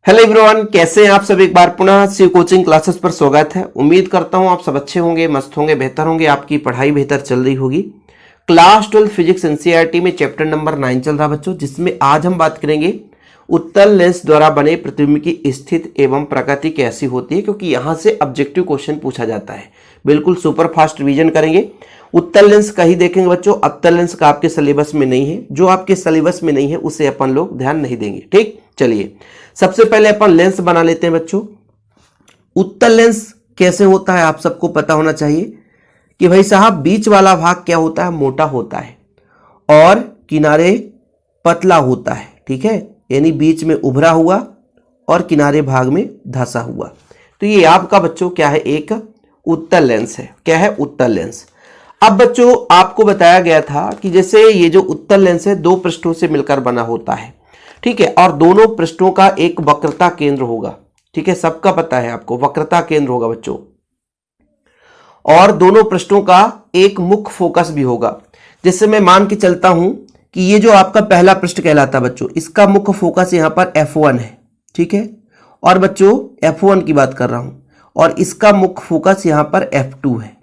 Hello everyone, कैसे हैं आप सब। एक बार पुनः शिव कोचिंग क्लासेस पर स्वागत है। उम्मीद करता हूं आप सब अच्छे होंगे, मस्त होंगे, बेहतर होंगे, आपकी पढ़ाई बेहतर चल रही होगी। क्लास 12 फिजिक्स एनसीईआरटी में चैप्टर नंबर 9 चल रहा बच्चों, जिसमें आज हम बात करेंगे उत्तल लेंस द्वारा बने प्रतिबिंब की स्थिति एवं प्रकृति कैसी होती है, क्योंकि यहां से ऑब्जेक्टिव क्वेश्चन पूछा जाता है। बिल्कुल सुपर फास्ट रिवीजन करेंगे। उत्तल लेंस का ही देखेंगे बच्चों, अवतल लेंस का आपके सिलेबस में नहीं है। जो आपके सिलेबस में नहीं है उसे अपन लोग ध्यान नहीं देंगे। ठीक, चलिए सबसे पहले अपन लेंस बना लेते हैं बच्चों। उत्तल लेंस कैसे होता है आप सबको पता होना चाहिए कि भाई साहब बीच वाला भाग क्या होता है, मोटा होता है और किनारे पतला होता है। ठीक है, यानी बीच में उभरा हुआ और किनारे भाग में धंसा हुआ। तो ये आपका बच्चों क्या है, एक उत्तल लेंस है। क्या है, उत्तल लेंस। अब बच्चों आपको बताया गया था कि जैसे ये जो उत्तल लेंस है दो पृष्ठों से मिलकर बना होता है। ठीक है, और दोनों पृष्ठों का एक वक्रता केंद्र होगा। ठीक है, सबका पता है आपको, वक्रता केंद्र होगा बच्चों। और दोनों पृष्ठों का एक मुख्य फोकस भी होगा। जैसे मैं मान के चलता हूं कि ये जो आपका पहला पृष्ठ कहलाता है बच्चों, इसका मुख्य फोकस यहां पर F1 है। ठीक है, और बच्चों F1 की बात कर रहा हूं, और इसका मुख्य फोकस यहां पर F2 है।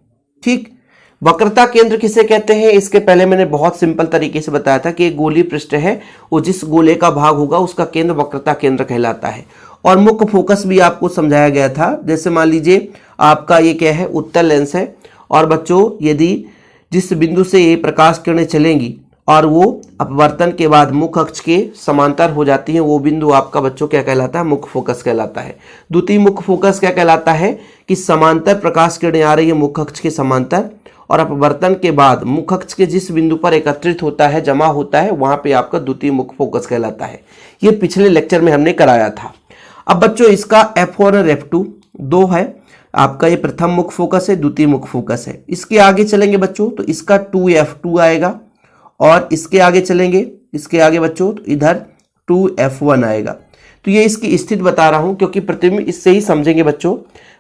ठीक, वक्रता केंद्र किसे कहते हैं, इसके पहले मैंने बहुत सिंपल तरीके से बताया था कि एक गोलीय पृष्ठ है, वो जिस गोले का भाग होगा उसका केंद्र वक्रता केंद्र कहलाता है। और मुख्य फोकस भी आपको समझाया गया था। जैसे मान लीजिए आपका ये क्या है, उत्तल लेंस है, और बच्चों यदि जिस बिंदु से ये प्रकाश किरणें चलेंगी और वो अपवर्तन के बाद मुख्य अक्ष के समांतर हो जाती है, वो बिंदु आपका बच्चों क्या कहलाता है, मुख्य फोकस कहलाता है। द्वितीय मुख्य फोकस क्या कहलाता है कि समांतर प्रकाश किरणें आ रही है मुख्य अक्ष के समांतर, और अपवर्तन के बाद मुख्य अक्ष के जिस बिंदु पर एकत्रित होता है, जमा होता है, वहां पे आपका द्वितीय मुख्य फोकस कहलाता है। ये पिछले लेक्चर में हमने कराया था। अब बच्चों इसका F1 और F2 दो है। आपका ये प्रथम मुख्य फोकस है, द्वितीय मुख्य फोकस है। इसके आगे चलेंगे बच्चों तो इसका 2F2 आएगा, और इसके आगे चलेंगे, इसके आगे बच्चों तो इधर 2F1 आएगा। तो ये इसकी स्थिति बता रहा हूं, क्योंकि प्रतिबिंब इससे ही समझेंगे बच्चों।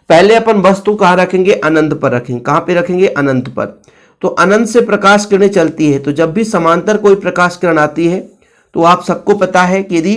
पहले अपन वस्तु कहाँ रखेंगे, अनंत पर रखेंगे। कहाँ पे रखेंगे, अनंत पर। तो अनंत से प्रकाश किरणें चलती है, तो जब भी समांतर कोई प्रकाश किरण आती है तो आप सबको पता है कि यदि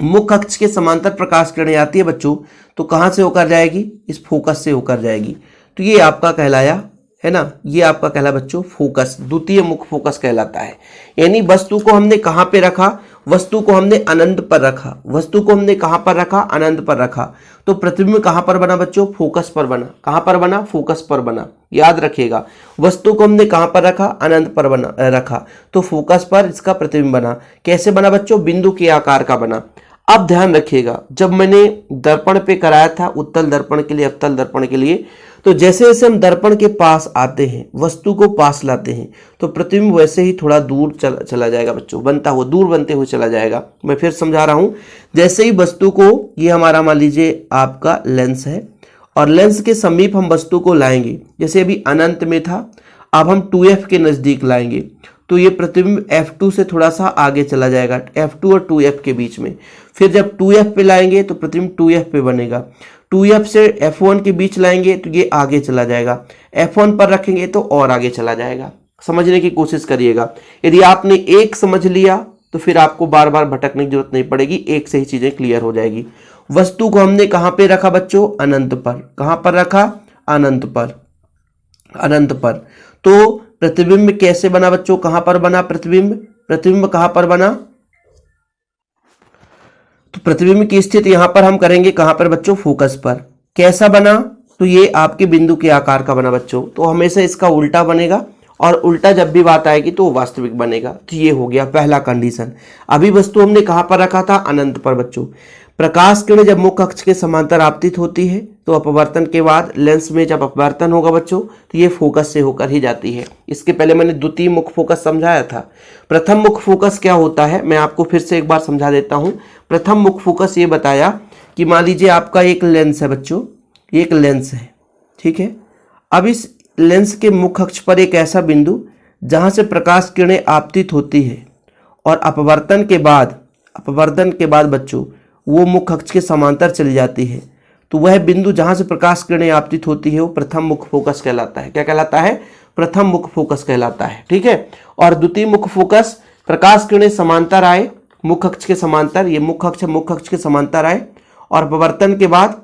मुख्य अक्ष के समांतर प्रकाश किरणें आती है बच्चों, तो कहाँ से होकर जाएगी, इस फोकस से होकर जाएगी। तो ये आपका कहलाया है ना, ये आपका कहला बच्चों फोकस, द्वितीय मुख्य फोकस कहलाता है। यानी वस्तु को हमने कहां पे रखा, वस्तु को हमने अनंत पर रखा। वस्तु को हमने कहां पर रखा, अनंत पर रखा। तो प्रतिबिंब कहां पर बना बच्चों, फोकस पर बना। कहां पर बना, फोकस पर बना। याद रखिएगा, वस्तु को हमने कहां पर रखा, अनंत पर बना रखा, तो फोकस पर इसका प्रतिबिंब बना। कैसे बना बच्चों, बिंदु के आकार का बना। अब ध्यान रखिएगा, जब मैंने दर्पण पे कराया था उत्तल दर्पण के लिए, अवतल दर्पण के लिए, तो जैसे जैसे हम दर्पण के पास आते हैं, वस्तु को पास लाते हैं, तो प्रतिबिंब वैसे ही थोड़ा दूर चला जाएगा बच्चों, बनता हुआ, दूर बनते हुए चला जाएगा। मैं फिर समझा रहा हूं। जैसे ही वस्तु को, ये हमारा मान लीजिए आपका लेंस है, और लेंस के समीप हम वस्तु को लाएंगे। जैसे अभी अनंत में था, अब हम 2F के नजदीक लाएंगे, तो ये प्रतिबिंब F2 से थोड़ा सा आगे चला जाएगा, F2 और 2F के बीच में। फिर जब 2F पे लाएंगे तो प्रतिबिंब 2F पे बनेगा। 2F से F1 के बीच लाएंगे तो ये आगे चला जाएगा। F1 पर रखेंगे तो और आगे चला जाएगा। समझने की कोशिश करिएगा। यदि आपने एक समझ लिया तो फिर आपको बार बार भटकने की जरूरत नहीं पड़ेगी, एक से ही चीजें क्लियर हो जाएगी। वस्तु को हमने कहां पे रखा बच्चों, अनंत पर। कहां पर रखा, अनंत पर। अनंत पर। तो प्रतिबिंब कैसे बना बच्चों, कहां पर बना प्रतिबिंब, प्रतिबिंब कहां पर बना, तो प्रतिबिंब की स्थिति यहां पर हम करेंगे, कहां पर बच्चों, फोकस पर। कैसा बना, तो ये आपके बिंदु के आकार का बना बच्चों। तो हमेशा इसका उल्टा बनेगा, और उल्टा जब भी बात आएगी तो वास्तविक बनेगा। तो ये हो गया पहला कंडीशन। अभी वस्तु हमने कहां पर रखा था, अनंत पर बच्चों। प्रकाश किरण जब मुख्य अक्ष के समांतर आपतित होती है, तो अपवर्तन के बाद लेंस में जब अपवर्तन होगा बच्चों, तो ये फोकस से होकर ही जाती है। इसके पहले मैंने द्वितीय मुख्य फोकस समझाया था। प्रथम मुख्य फोकस क्या होता है, मैं आपको फिर से एक बार समझा देता हूं। प्रथम मुख्य फोकस ये बताया कि मान लीजिए आपका एक लेंस है बच्चों, एक लेंस है। ठीक है, अब इस लेंस के मुख्य अक्ष पर एक ऐसा बिंदु जहां से प्रकाश किरणें आपतित होती है, और अपवर्तन के बाद बच्चों वो मुख्य अक्ष के समांतर चली जाती है, तो वह बिंदु जहां से प्रकाश किरणें आपतित होती है वो प्रथम मुख्य फोकस कहलाता है। क्या कहलाता है, प्रथम मुख्य फोकस कहलाता है। ठीक है, और द्वितीय मुख्य फोकस, प्रकाश किरणें समांतर आए मुख्य अक्ष के समांतर, ये मुख्य अक्ष, मुख्य अक्ष के समांतर आए और अपवर्तन के बाद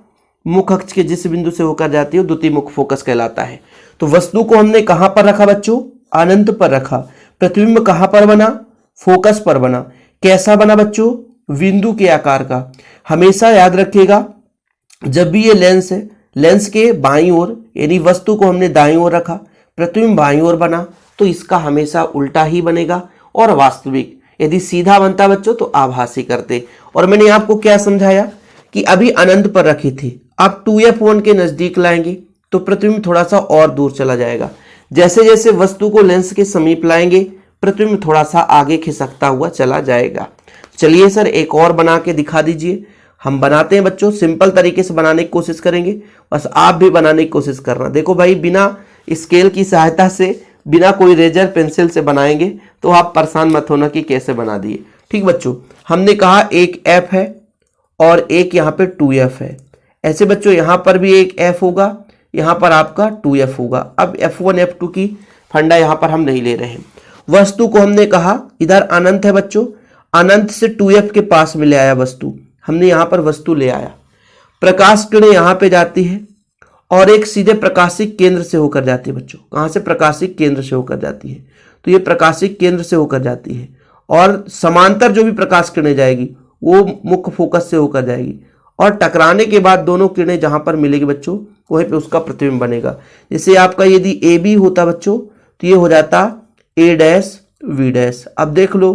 मुख्य अक्ष के जिस बिंदु से होकर जाती है द्वितीय मुख्य फोकस कहलाता है। तो वस्तु को हमने कहां पर रखा बच्चों? अनंत पर रखा। प्रतिबिंब कहां पर बना? फोकस पर बना। कैसा बना बच्चों? बिंदु के आकार का। हमेशा याद रखिएगा जब भी ये लेंस है, लेंस के बाईं ओर यानी वस्तु को हमने दाईं ओर रखा, प्रतिबिंब बाईं ओर बना, तो इसका हमेशा उल्टा ही बनेगा। और वास्तविक यदि सीधा बनता बच्चों तो आभासी करते। और मैंने आपको क्या समझाया कि अभी अनंत पर रखी थी, आप 2f1 के नजदीक लाएंगे तो प्रतिबिंब थोड़ा सा और दूर चला जाएगा। जैसे जैसे वस्तु को लेंस के समीप लाएंगे प्रतिबिंब थोड़ा सा आगे खिसकता हुआ चला जाएगा। चलिए सर एक और बना के दिखा दीजिए। हम बनाते हैं बच्चों, सिंपल तरीके से बनाने की कोशिश करेंगे, बस आप भी बनाने की कोशिश करना। देखो भाई, बिना स्केल की सहायता से, बिना कोई रेजर पेंसिल से बनाएंगे तो आप परेशान मत होना कि कैसे बना दिए। ठीक बच्चों, हमने कहा एक f है और एक यहाँ पे 2f है। ऐसे बच्चों यहाँ पर भी एक f होगा, यहाँ पर आपका 2f होगा। अब f1 f2 की फंडा यहाँ पर हम नहीं ले रहे हैं। वस्तु को हमने कहा इधर अनंत है बच्चों, अनंत से 2f के पास में ले आया वस्तु, हमने यहाँ पर वस्तु ले आया। प्रकाश किरण यहाँ पे जाती है और एक सीधे प्रकाशिक केंद्र से होकर जाती है बच्चों। कहाँ से? प्रकाशिक केंद्र से होकर जाती है। तो ये प्रकाशिक केंद्र से होकर जाती है और समांतर जो भी प्रकाश किरणें जाएगी वो मुख्य फोकस से होकर जाएगी और टकराने के बाद दोनों किरणें जहां पर मिलेगी बच्चों वहीं पे उसका प्रतिबिंब बनेगा। जैसे आपका यदि ए बी होता बच्चों तो ये हो जाता ए डैश बी डैश। अब देख लो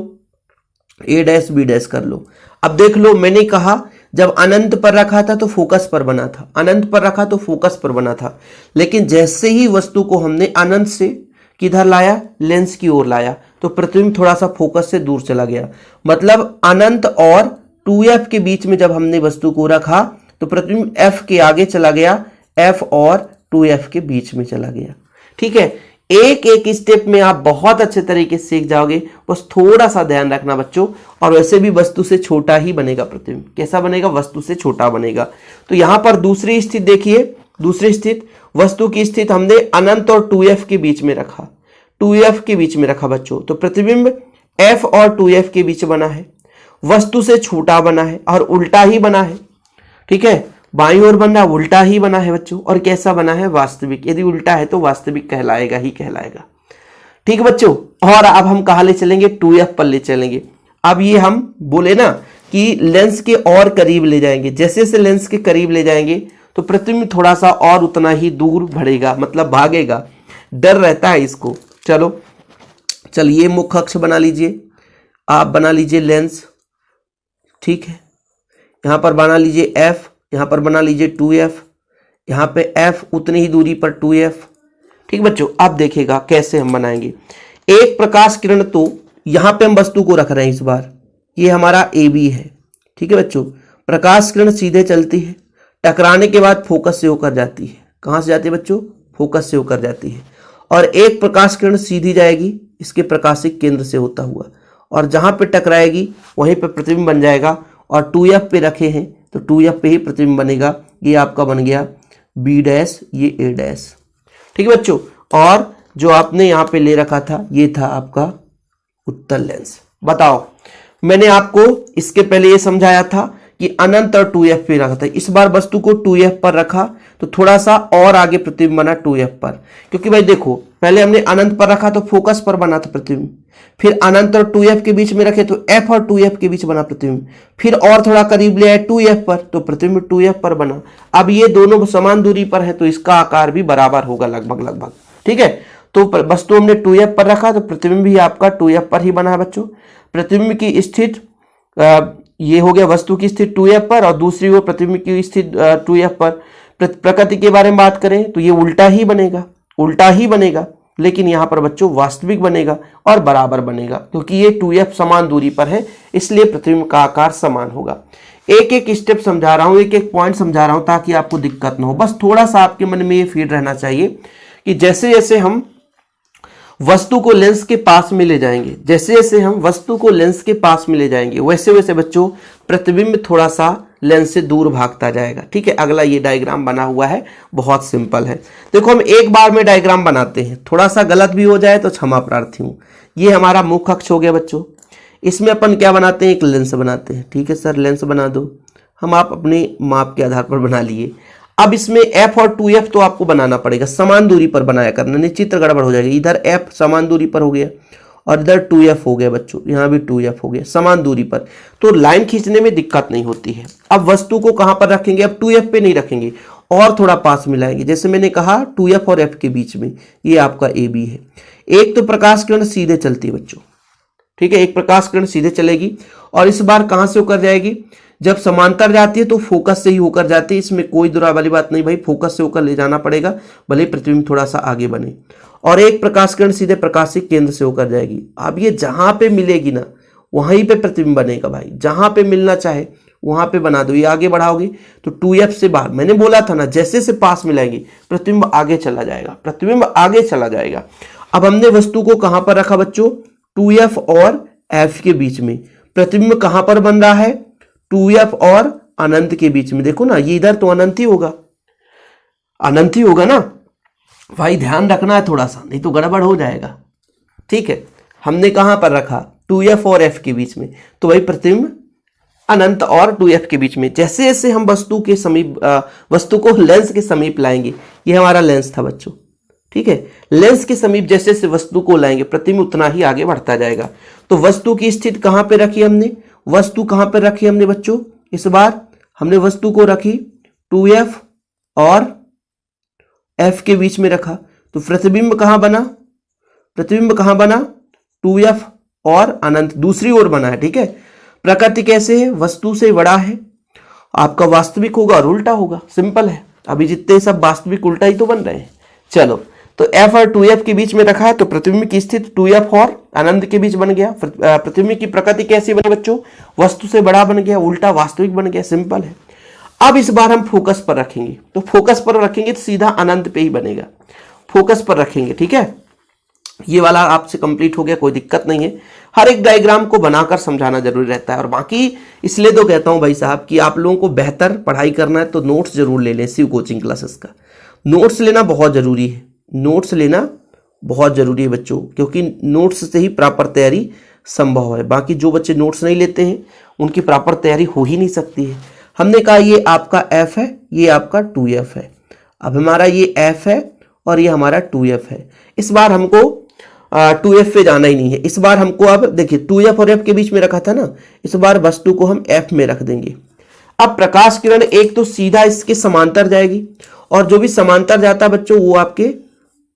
ए डैश बी डैश कर लो। अब देख लो, मैंने कहा जब अनंत पर रखा था तो फोकस पर बना था, अनंत पर रखा तो फोकस पर बना था, लेकिन जैसे ही वस्तु को हमने अनंत से किधर लाया? लेंस की ओर लाया, तो प्रतिबिंब थोड़ा सा फोकस से दूर चला गया। मतलब अनंत और 2f के बीच में जब हमने वस्तु को रखा तो प्रतिबिंब f के आगे चला गया, f और 2f के बीच में चला गया। ठीक है, एक एक स्टेप में आप बहुत अच्छे तरीके से सीख जाओगे, बस थोड़ा सा ध्यान रखना बच्चों। और वैसे भी वस्तु से छोटा ही बनेगा प्रतिबिंब। कैसा बनेगा? वस्तु से छोटा बनेगा। तो यहां पर दूसरी स्थिति देखिए, दूसरी स्थिति वस्तु की स्थिति हमने अनंत और 2f के बीच में रखा, 2f के बीच में रखा बच्चों, तो प्रतिबिंब f और 2f के बीच बना है, वस्तु से छोटा बना है और उल्टा ही बना है। ठीक है, बाईं ओर बना, उल्टा ही बना है बच्चों। और कैसा बना है? वास्तविक। यदि उल्टा है तो वास्तविक कहलाएगा ही कहलाएगा। ठीक बच्चों, और अब हम कहां ले चलेंगे? 2f पर ले चलेंगे। अब ये हम बोले ना कि लेंस के और करीब ले जाएंगे, जैसे जैसे लेंस के करीब ले जाएंगे तो प्रतिबिंब थोड़ा सा और उतना ही दूर बढ़ेगा, मतलब भागेगा, डर रहता है इसको। चलो चलिए मुख्य अक्ष बना लीजिए, आप बना लीजिए लेंस। ठीक है, यहां पर बना लीजिए f, यहां पर बना लीजिए 2f, यहां पे f उतनी ही दूरी पर 2f। ठीक बच्चों, अब देखिएगा कैसे हम बनाएंगे। एक प्रकाश किरण, तो यहां पे हम वस्तु को रख रहे हैं इस बार, ये हमारा ए बी है। ठीक है बच्चों, प्रकाश किरण सीधे चलती है, टकराने के बाद फोकस से होकर जाती है। कहां से जाती है बच्चों? फोकस से होकर जाती है। और एक प्रकाश किरण सीधी जाएगी इसके प्रकाशिक केंद्र से होता हुआ, और जहां पे टकराएगी वहीं पे प्रतिबिंब बन जाएगा। और 2f पे रखे हैं तो 2f पे ही प्रतिबिंब बनेगा। ये आपका बन गया b डैश, ये a डैश। ठीक है बच्चों, और जो आपने यहाँ पे ले रखा था ये था आपका उत्तल लेंस। बताओ, मैंने आपको इसके पहले ये समझाया था कि अनंत और 2f पे रखा था, इस बार वस्तु को 2f पर रखा तो थोड़ा सा और आगे प्रतिबिंब बना 2f पर। क्योंकि भाई देखो, पहले हमने अनंत पर रखा तो फोकस पर बना था प्रतिबिंब, फिर अनंत और 2f के बीच में रखे तो f और 2f के बीच बना प्रतिबिंब, फिर और थोड़ा करीब ले आए 2f पर तो प्रतिबिंब 2f पर बना। अब ये दोनों समान दूरी पर है तो इसका आकार भी बराबर होगा लगभग लगभग। ठीक है, तो वस्तु हमने 2f पर रखा तो प्रतिबिंब भी आपका 2f पर ही बना है बच्चों। प्रतिबिंब की स्थिति ये हो गया वस्तु की स्थिति 2f पर और दूसरी ओर प्रतिबिंब की स्थिति 2f पर। प्रकृति के बारे में बात करें तो ये उल्टा ही बनेगा, उल्टा ही बनेगा, लेकिन यहाँ पर बच्चों वास्तविक बनेगा और बराबर बनेगा, क्योंकि ये 2f समान दूरी पर है इसलिए प्रतिबिंब का आकार समान होगा। एक एक स्टेप समझा रहा हूँ, एक एक पॉइंट समझा रहा हूँ ताकि आपको दिक्कत ना हो। बस थोड़ा सा आपके मन में ये फीड रहना चाहिए कि जैसे जैसे हम वस्तु को लेंस के पास में ले जाएंगे, जैसे जैसे हम वस्तु को लेंस के पास में ले जाएंगे वैसे वैसे बच्चों प्रतिबिंब थोड़ा सा लेंस से दूर भागता जाएगा। ठीक है, अगला ये डायग्राम बना हुआ है, बहुत सिंपल है। देखो हम एक बार में डायग्राम बनाते हैं, थोड़ा सा गलत भी हो जाए तो क्षमा प्रार्थी हूं। ये हमारा मुख्य अक्ष हो गया बच्चों, इसमें अपन क्या बनाते हैं, एक लेंस बनाते हैं। ठीक है सर, लेंस बना दो, हम आप अपने माप के आधार पर बना लिए। अब इसमें एफ और 2f तो आपको बनाना पड़ेगा, समान दूरी पर बनाया करना, नहीं चित्र गड़बड़ हो जाएगी। इधर f समान दूरी पर हो गया और इधर 2f हो गया बच्चों, यहाँ भी 2f हो गया समान दूरी पर, तो लाइन खींचने में दिक्कत नहीं होती है। अब वस्तु को कहां पर रखेंगे, अब 2f पे नहीं रखेंगे और थोड़ा पास मिलाएंगे। जैसे मैंने कहा 2f और f के बीच में ये आपका AB है। एक तो प्रकाश किरण सीधे चलती है बच्चों, ठीक है, एक प्रकाश किरण सीधे चलेगी और इस बार कहां से होकर जाएगी, जब समांतर जाती है तो फोकस से ही होकर जाती है। इसमें कोई दुरा वाली बात नहीं भाई, फोकस से होकर ले जाना पड़ेगा, भले प्रतिबिंब थोड़ा सा आगे बने। और एक प्रकाश किरण सीधे प्रकाशिक केंद्र से होकर जाएगी। अब ये जहां पे मिलेगी ना वहीं पे प्रतिबिंब बनेगा भाई, जहां पे मिलना चाहे वहां पे बना दो। ये आगे बढ़ाओगे तो 2f से बाहर, मैंने बोला था ना जैसे से पास मिलाएंगे प्रतिबिंब आगे चला जाएगा, प्रतिबिंब आगे चला जाएगा। अब हमने वस्तु को कहां पर रखा बच्चों, 2f और f के बीच में। प्रतिबिंब कहां पर बन रहा है, 2f और अनंत के बीच में। देखो ना ये इधर तो अनंत ही होगा, अनंत ही होगा ना भाई, ध्यान रखना है थोड़ा सा, नहीं तो गड़बड़ हो जाएगा। ठीक है, हमने कहां पर रखा, 2f और f के बीच में, तो भाई प्रतिबिंब अनंत और 2f के बीच में। जैसे जैसे हम वस्तु के समीप वस्तु को लेंस के समीप लाएंगे, ये हमारा लेंस था बच्चों, ठीक है, लेंस के समीप जैसे जैसे वस्तु को लाएंगे प्रतिबिंब उतना ही आगे बढ़ता जाएगा। तो वस्तु की स्थिति कहां पे रखी हमने, वस्तु कहां पे रखी हमने बच्चों, इस बार हमने वस्तु को रखी 2f और f के बीच में रखा, तो प्रतिबिंब कहां बना, प्रतिबिंब कहां बना, 2f और अनंत दूसरी ओर बना है। ठीक है, प्रकृति कैसे है, वस्तु से बड़ा है, आपका वास्तविक होगा और उल्टा होगा, सिंपल है। अभी जितने सब वास्तविक उल्टा ही तो बन रहे हैं। चलो, तो f और 2f के बीच में रखा है, तो प्रतिबिंब की स्थिति 2f और अनंत के बीच बन गया। प्रतिबिंब की प्रकृति कैसी बनी बच्चों, वस्तु से बड़ा बन गया, उल्टा वास्तविक बन गया, सिंपल है। अब इस बार हम फोकस पर रखेंगे, तो फोकस पर रखेंगे तो सीधा अनंत पे ही बनेगा, फोकस पर रखेंगे। ठीक है, ये वाला आपसे कंप्लीट हो गया, कोई दिक्कत नहीं है। हर एक डायग्राम को बनाकर समझाना जरूरी रहता है। और बाकी इसलिए तो कहता हूं भाई साहब कि आप लोगों को बेहतर पढ़ाई करना है तो नोट्स जरूर ले लें। शिव कोचिंग क्लासेस का नोट्स लेना बहुत जरूरी है, नोट्स लेना बहुत जरूरी है बच्चों, क्योंकि नोट्स से ही प्रॉपर तैयारी संभव है। बाकी जो बच्चे नोट्स नहीं लेते हैं उनकी प्रॉपर तैयारी हो ही नहीं सकती है। हमने कहा ये आपका f है, ये आपका 2f है। अब हमारा ये f है और ये हमारा 2f है। इस बार हमको 2f पे जाना ही नहीं है। इस बार हमको, अब देखिए 2f और f के बीच में रखा था ना, इस बार वस्तु को हम f में रख देंगे। अब प्रकाश किरण एक तो सीधा इसके समांतर जाएगी, और जो भी समांतर जाता है बच्चों वो आपके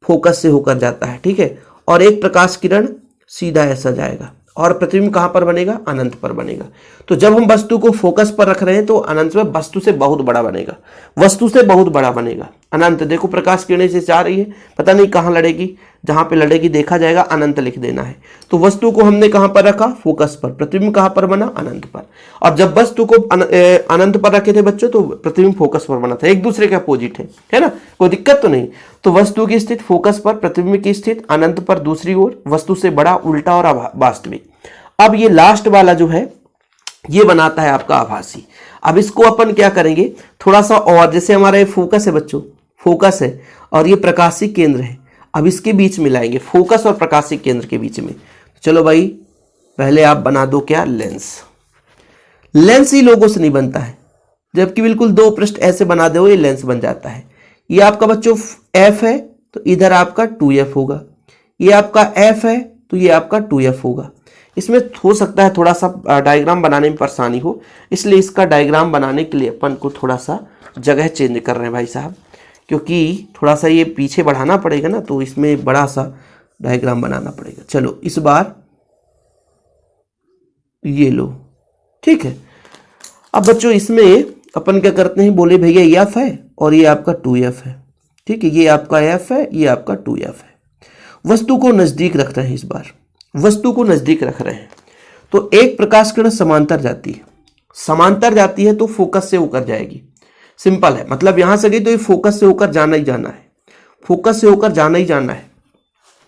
फोकस से होकर जाता है। ठीक है, और एक प्रकाश किरण सीधा ऐसा जाएगा और प्रतिबिंब कहां पर बनेगा, अनंत पर बनेगा। तो जब हम वस्तु को फोकस पर रख रहे हैं तो अनंत में वस्तु से बहुत बड़ा बनेगा, वस्तु से बहुत बड़ा बनेगा अनंत। देखो प्रकाश किरणें से जा रही है, पता नहीं कहां लड़ेगी, जहां पे लड़ेगी देखा जाएगा, अनंत लिख देना है। तो वस्तु को हमने कहां पर रखा, फोकस पर, प्रतिबिंब कहां पर बना, अनंत पर। और जब वस्तु को अनंत पर रखे थे बच्चों तो प्रतिबिंब फोकस पर बना था, एक दूसरे के अपोजिट है ना, कोई दिक्कत तो नहीं। तो वस्तु की स्थिति फोकस पर, प्रतिबिंब की स्थिति अनंत पर दूसरी ओर, वस्तु से बड़ा, उल्टा और वास्तविक। अब ये लास्ट वाला जो है ये बनाता है आपका आभासी। अब इसको अपन क्या करेंगे, थोड़ा सा और, जैसे हमारा ये फोकस है बच्चों, फोकस है और ये प्रकाशिक केंद्र है, अब इसके बीच में लाएंगे, फोकस और प्रकाशिक केंद्र के बीच में। चलो भाई पहले आप बना दो क्या, लेंस। लेंस ही लोगों से नहीं बनता है, जबकि बिल्कुल दो पृष्ठ ऐसे बना दो ये लेंस बन जाता है। ये आपका बच्चों f है तो इधर आपका 2f होगा, ये आपका f है तो ये आपका 2f होगा। इसमें हो सकता है थोड़ा सा डायग्राम बनाने में परेशानी हो, इसलिए इसका डायग्राम बनाने के लिए अपन को थोड़ा सा जगह चेंज कर रहे हैं भाई साहब, क्योंकि थोड़ा सा ये पीछे बढ़ाना पड़ेगा ना, तो इसमें बड़ा सा डायग्राम बनाना पड़ेगा। चलो इस बार ये लो, ठीक है। अब बच्चों इसमें अपन क्या करते हैं, बोले भैया ये f है और ये आपका 2f है, ठीक है, ये आपका f है, ये आपका 2f है। वस्तु को नजदीक रख रहे हैं, इस बार वस्तु को नजदीक रख रहे हैं। तो एक प्रकाश किरण समांतर जाती है, समांतर जाती है तो फोकस से होकर जाएगी, सिंपल है। मतलब यहां से गई तो ये फोकस से होकर जाना ही जाना है, फोकस से होकर जाना ही जाना है।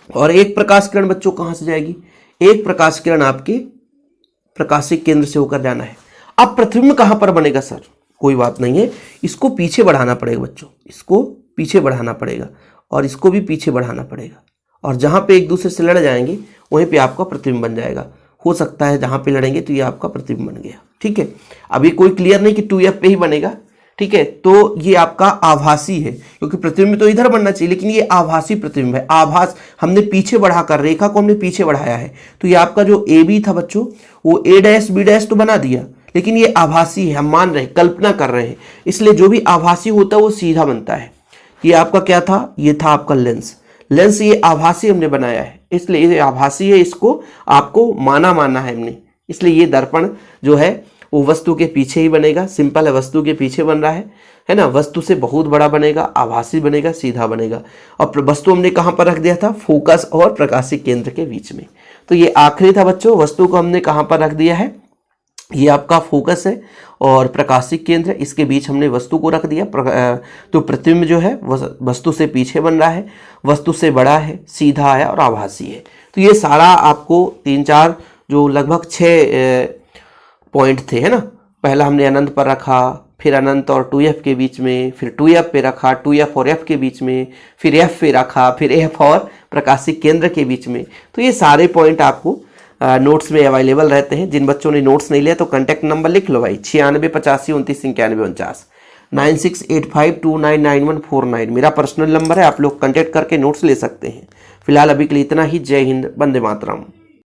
और एक प्रकाश किरण बच्चों कहां से जाएगी, एक प्रकाश किरण आपके प्रकाशिक केंद्र से होकर जाना है। अब प्रतिबिंब कहां पर बनेगा सर, कोई बात नहीं है, इसको पीछे बढ़ाना पड़ेगा बच्चों, इसको पीछे बढ़ाना पड़ेगा और इसको भी पीछे बढ़ाना पड़ेगा, और जहां पे एक दूसरे से लड़ जाएंगे वहीं पे आपका प्रतिबिंब बन जाएगा। हो सकता है जहां पे लड़ेंगे तो ये आपका प्रतिबिंब बन गया। ठीक है, अभी कोई क्लियर नहीं कि 2F पे ही बनेगा। ठीक है, तो ये आपका आभासी है, क्योंकि प्रतिबिंब तो इधर बनना चाहिए, लेकिन ये आभासी प्रतिबिंब है। आभास हमने पीछे बढ़ाकर, रेखा को हमने पीछे बढ़ाया है, तो ये आपका जो ए बी था बच्चों, वो ए डैश बी डैश तो बना दिया, लेकिन ये आभासी है, हम मान रहे हैं, कल्पना कर रहे हैं, इसलिए जो भी आभासी होता है वो सीधा बनता है। ये आपका क्या था, ये था आपका लेंस। लेंस ये आभासी हमने बनाया है, इसलिए ये आभासी है, इसको आपको माना है हमने, इसलिए ये दर्पण जो है वो वस्तु के पीछे ही बनेगा। सिंपल है, वस्तु के पीछे बन रहा है ना, वस्तु से बहुत बड़ा बनेगा, आभासी बनेगा, सीधा बनेगा। और वस्तु हमने कहां पर रख दिया था, फोकस और प्रकाशिक केंद्र के बीच में। तो ये आखिरी था बच्चों, वस्तु को हमने कहां पर रख दिया है, ये आपका फोकस है और प्रकाशिक केंद्र, इसके बीच हमने वस्तु को रख दिया। तो प्रतिबिंब जो है वस्तु से पीछे बन रहा है, वस्तु से बड़ा है, सीधा है और आभासी है। तो ये सारा आपको 3-4 जो लगभग 6 पॉइंट थे, है ना। पहला हमने अनंत पर रखा, फिर अनंत और 2F के बीच में, फिर 2F पे रखा, 2F और F के बीच में, फिर F पे रखा, फिर F और प्रकाशिक केंद्र के बीच में। तो ये सारे पॉइंट आपको नोट्स में अवेलेबल रहते हैं। जिन बच्चों ने नोट्स नहीं लिया तो कॉन्टैक्ट नंबर लिख लो भाई, 96 85 29 91 49, 9685299149 मेरा पर्सनल नंबर है। आप लोग कॉन्टैक्ट करके नोट्स ले सकते हैं। फिलहाल अभी के लिए इतना ही। जय हिंद, वंदे मातरम।